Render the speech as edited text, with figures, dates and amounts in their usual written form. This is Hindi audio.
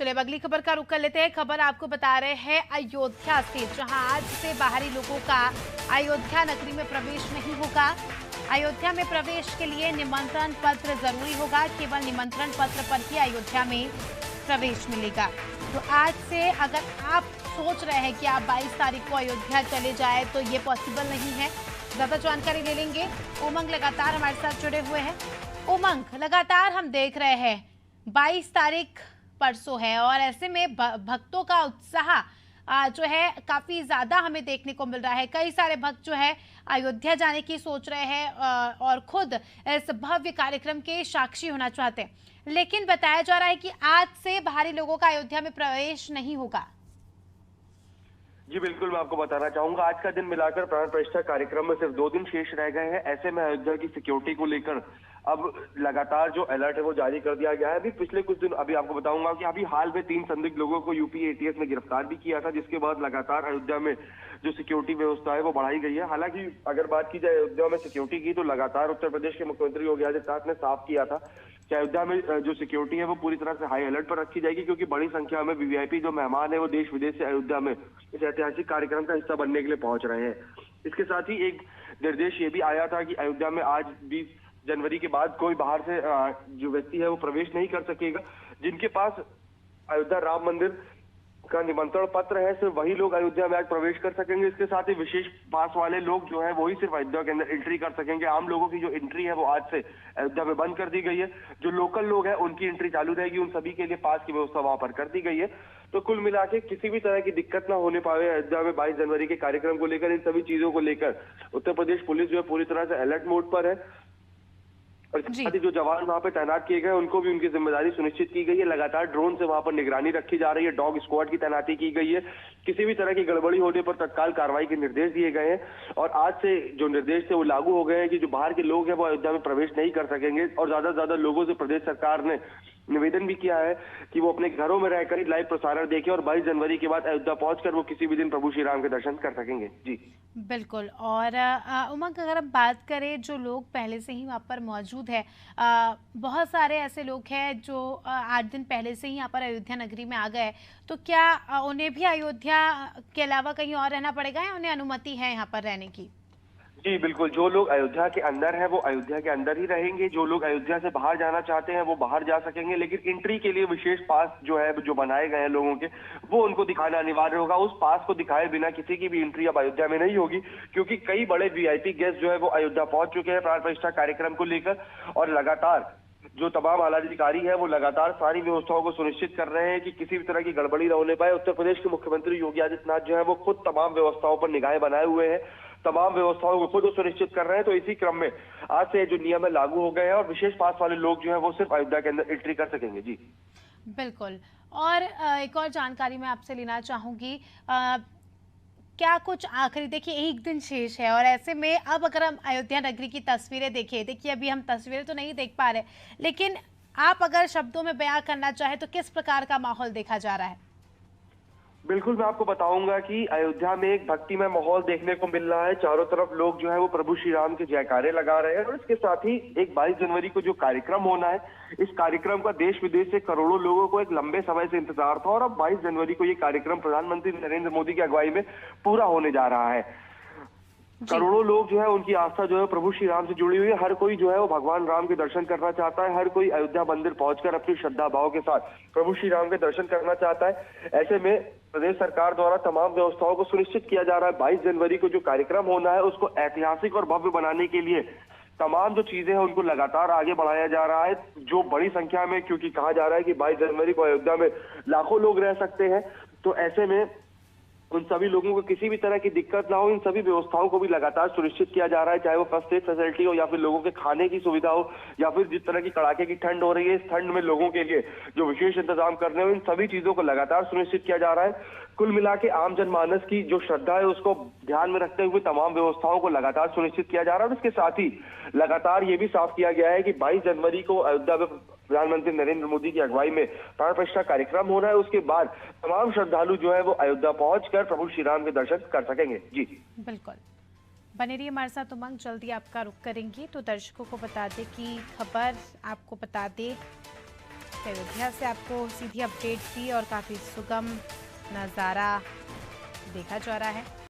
चलिए अब अगली खबर का रुख कर लेते हैं। खबर आपको बता रहे हैं अयोध्या से, जहां आज से बाहरी लोगों का अयोध्या नगरी में प्रवेश नहीं होगा। अयोध्या में प्रवेश के लिए निमंत्रण पत्र जरूरी होगा। केवल निमंत्रण पत्र पर ही अयोध्या में प्रवेश मिलेगा। तो आज से अगर आप सोच रहे हैं कि आप 22 तारीख को अयोध्या चले जाए तो ये पॉसिबल नहीं है। ज्यादा जानकारी ले लेंगे। उमंग लगातार हमारे साथ जुड़े हुए हैं। उमंग, लगातार हम देख रहे हैं 22 तारीख परसों है और ऐसे में भक्तों का उत्साह जो है काफी ज्यादा हमें देखने को मिल रहा है। कई सारे भक्त जो है अयोध्या जाने की सोच रहे हैं और खुद इस भव्य कार्यक्रम के साक्षी होना चाहते हैं, लेकिन बताया जा रहा है कि आज से बाहरी लोगों का अयोध्या में प्रवेश नहीं होगा। जी बिल्कुल, मैं आपको बताना चाहूंगा आज का दिन मिलाकर प्राण प्रतिष्ठा कार्यक्रम में सिर्फ 2 दिन शेष रह गए हैं। ऐसे में अयोध्या की सिक्योरिटी को लेकर अब लगातार जो अलर्ट है वो जारी कर दिया गया है। अभी पिछले कुछ दिन अभी आपको बताऊंगा कि अभी हाल में 3 संदिग्ध लोगों को यूपी एटीएस ने गिरफ्तार भी किया था, जिसके बाद लगातार अयोध्या में जो सिक्योरिटी व्यवस्था है वो बढ़ाई गई है। हालांकि अगर बात की जाए अयोध्या में सिक्योरिटी की, तो लगातार उत्तर प्रदेश के मुख्यमंत्री योगी आदित्यनाथ ने साफ किया था कि अयोध्या में जो सिक्योरिटी है वो पूरी तरह से हाई अलर्ट पर रखी जाएगी, क्योंकि बड़ी संख्या में वीवीआईपी जो मेहमान है वो देश विदेश से अयोध्या में इस ऐतिहासिक कार्यक्रम का हिस्सा बनने के लिए पहुंच रहे हैं। इसके साथ ही एक निर्देश ये भी आया था कि अयोध्या में आज 20 जनवरी के बाद कोई बाहर से जो व्यक्ति है वो प्रवेश नहीं कर सकेगा। जिनके पास अयोध्या राम मंदिर का निमंत्रण पत्र है, सिर्फ वही लोग अयोध्या में आज प्रवेश कर सकेंगे। इसके साथ ही विशेष पास वाले लोग जो है वही सिर्फ अयोध्या के अंदर एंट्री कर सकेंगे। आम लोगों की जो एंट्री है वो आज से अयोध्या में बंद कर दी गई है। जो लोकल लोग हैं उनकी एंट्री चालू रहेगी। उन सभी के लिए पास की व्यवस्था वहां पर कर दी गई है। तो कुल मिला के किसी भी तरह की दिक्कत ना होने पाए अयोध्या में 22 जनवरी के कार्यक्रम को लेकर, इन सभी चीजों को लेकर उत्तर प्रदेश पुलिस जो है पूरी तरह से अलर्ट मोड पर है। और साथ ही जो जवान वहां पे तैनात किए गए उनको भी उनकी जिम्मेदारी सुनिश्चित की गई है। लगातार ड्रोन से वहां पर निगरानी रखी जा रही है। डॉग स्क्वाड की तैनाती की गई है। किसी भी तरह की गड़बड़ी होने पर तत्काल कार्रवाई के निर्देश दिए गए हैं। और आज से जो निर्देश थे वो लागू हो गए हैं कि जो बाहर के लोग हैं वो अयोध्या में प्रवेश नहीं कर सकेंगे। और ज्यादा से ज्यादा लोगों से प्रदेश सरकार ने निवेदन भी किया है कि वो अपने घरों में रहकर ही लाइव प्रसारण देखें और 22 जनवरी के बाद अयोध्या पहुंचकर वो किसी भी दिन प्रभु श्री राम के दर्शन कर सकेंगे। जी बिल्कुल। और उमंग, अगर हम बात करें जो लोग पहले से ही वहाँ पर मौजूद है, बहुत सारे ऐसे लोग हैं जो 8 दिन पहले से ही यहाँ पर अयोध्या नगरी में आ गए, तो क्या उन्हें भी अयोध्या के अलावा कहीं और रहना पड़ेगा या उन्हें अनुमति है यहाँ पर रहने की? जी बिल्कुल, जो लोग अयोध्या के अंदर हैं वो अयोध्या के अंदर ही रहेंगे। जो लोग अयोध्या से बाहर जाना चाहते हैं वो बाहर जा सकेंगे, लेकिन एंट्री के लिए विशेष पास जो है जो बनाए गए हैं लोगों के, वो उनको दिखाना अनिवार्य होगा। उस पास को दिखाए बिना किसी की भी एंट्री अब अयोध्या में नहीं होगी, क्योंकि कई बड़े वीआईपी गेस्ट जो है वो अयोध्या पहुंच चुके हैं प्राण प्रतिष्ठा कार्यक्रम को लेकर। और लगातार जो तमाम आला अधिकारी है वो लगातार सारी व्यवस्थाओं को सुनिश्चित कर रहे हैं कि किसी भी तरह की गड़बड़ी न होने पाए। उत्तर प्रदेश के मुख्यमंत्री योगी आदित्यनाथ जो है वो खुद तमाम व्यवस्थाओं पर निगाहें बनाए हुए हैं, तमाम व्यवस्थाओं को खुद सुनिश्चित कर रहे हैं। तो इसी क्रम में आज से जो नियम है लागू हो गए हैं और विशेष पास वाले लोग जो है वो सिर्फ अयोध्या के अंदर एंट्री कर सकेंगे। जी बिल्कुल। और एक और जानकारी मैं आपसे लेना चाहूंगी, क्या कुछ आखिरी, देखिए 1 दिन शेष है और ऐसे में अब अगर हम अयोध्या नगरी की तस्वीरें देखें, देखिए अभी हम तस्वीरें तो नहीं देख पा रहे, लेकिन आप अगर शब्दों में बयां करना चाहे तो किस प्रकार का माहौल देखा जा रहा है? बिल्कुल, मैं आपको बताऊंगा कि अयोध्या में एक भक्तिमय माहौल देखने को मिल रहा है। चारों तरफ लोग जो है वो प्रभु श्री राम के जयकारे लगा रहे हैं। और इसके साथ ही एक 22 जनवरी को जो कार्यक्रम होना है, इस कार्यक्रम का देश विदेश से करोड़ों लोगों को एक लंबे समय से इंतजार था और अब 22 जनवरी को ये कार्यक्रम प्रधानमंत्री नरेंद्र मोदी की अगुवाई में पूरा होने जा रहा है। करोड़ों लोग जो है उनकी आस्था जो है प्रभु श्री राम से जुड़ी हुई है। हर कोई जो है वो भगवान राम के दर्शन करना चाहता है। हर कोई अयोध्या मंदिर पहुंचकर अपनी श्रद्धा भाव के साथ प्रभु श्री राम के दर्शन करना चाहता है। ऐसे में प्रदेश सरकार द्वारा तमाम व्यवस्थाओं को सुनिश्चित किया जा रहा है। 22 जनवरी को जो कार्यक्रम होना है उसको ऐतिहासिक और भव्य बनाने के लिए तमाम जो चीजें हैं उनको लगातार आगे बढ़ाया जा रहा है। जो बड़ी संख्या में, क्योंकि कहा जा रहा है कि 22 जनवरी को अयोध्या में लाखों लोग रह सकते हैं, तो ऐसे में उन सभी लोगों को किसी भी तरह की दिक्कत ना हो, इन सभी व्यवस्थाओं को भी लगातार सुनिश्चित किया जा रहा है। चाहे वो फर्स्ट एड फैसिलिटी हो या फिर लोगों के खाने की सुविधा हो या फिर जिस तरह की कड़ाके की ठंड हो रही है, इस ठंड में लोगों के लिए जो विशेष इंतजाम करने हो, इन सभी चीजों को लगातार सुनिश्चित किया जा रहा है। कुल मिला के आम जनमानस की जो श्रद्धा है उसको ध्यान में रखते हुए तमाम व्यवस्थाओं को लगातार सुनिश्चित किया जा रहा है। और इसके साथ ही लगातार ये भी साफ किया गया है कि 22 जनवरी को अयोध्या में प्रधानमंत्री नरेंद्र मोदी की अगुवाई में प्राण प्रतिष्ठा कार्यक्रम हो रहा है। उसके बाद तमाम श्रद्धालु जो है वो अयोध्या पहुंचकर प्रभु श्री राम के दर्शन कर सकेंगे। जी बिल्कुल, बने रहिए हमारे साथ उमंग, जल्दी आपका रुख करेंगे। तो दर्शकों को बता दें कि खबर आपको बता दें अयोध्या से आपको सीधी अपडेट दी और काफ़ी सुगम नज़ारा देखा जा रहा है।